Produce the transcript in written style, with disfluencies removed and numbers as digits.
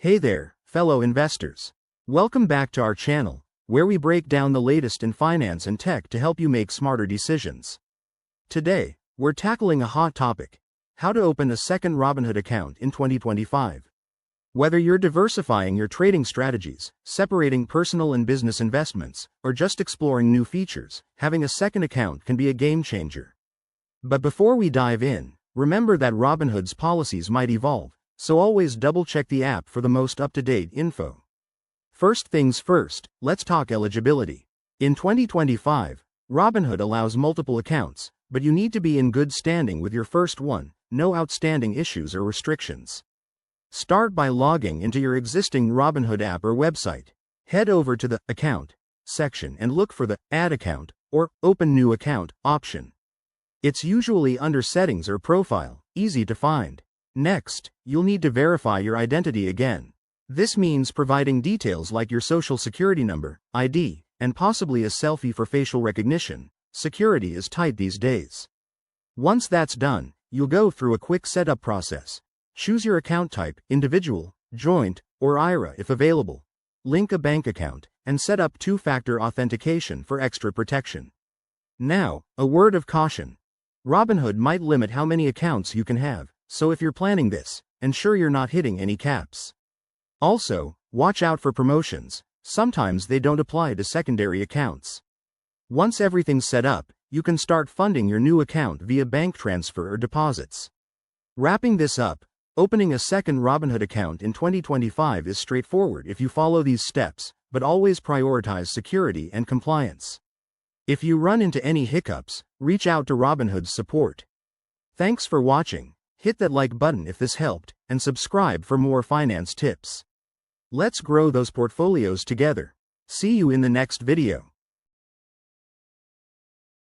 Hey there, fellow investors. Welcome back to our channel, where we break down the latest in finance and tech to help you make smarter decisions. Today, we're tackling a hot topic: how to open a second Robinhood account in 2025. Whether you're diversifying your trading strategies, separating personal and business investments, or just exploring new features, having a second account can be a game changer. But before we dive in, remember that Robinhood's policies might evolve, so always double-check the app for the most up-to-date info. First things first, let's talk eligibility. In 2025, Robinhood allows multiple accounts, but you need to be in good standing with your first one, no outstanding issues or restrictions. Start by logging into your existing Robinhood app or website. Head over to the Account section and look for the Add Account or Open New Account option. It's usually under Settings or Profile, easy to find. Next, you'll need to verify your identity again. This means providing details like your social security number, ID, and possibly a selfie for facial recognition. Security is tight these days. Once that's done, you'll go through a quick setup process. Choose your account type, individual, joint, or IRA if available. Link a bank account, and set up two-factor authentication for extra protection. Now, a word of caution. Robinhood might limit how many accounts you can have, so if you're planning this, ensure you're not hitting any caps. Also, watch out for promotions. Sometimes they don't apply to secondary accounts. Once everything's set up, you can start funding your new account via bank transfer or deposits. Wrapping this up, opening a second Robinhood account in 2025 is straightforward if you follow these steps, but always prioritize security and compliance. If you run into any hiccups, reach out to Robinhood's support. Thanks for watching. Hit that like button if this helped, and subscribe for more finance tips. Let's grow those portfolios together. See you in the next video.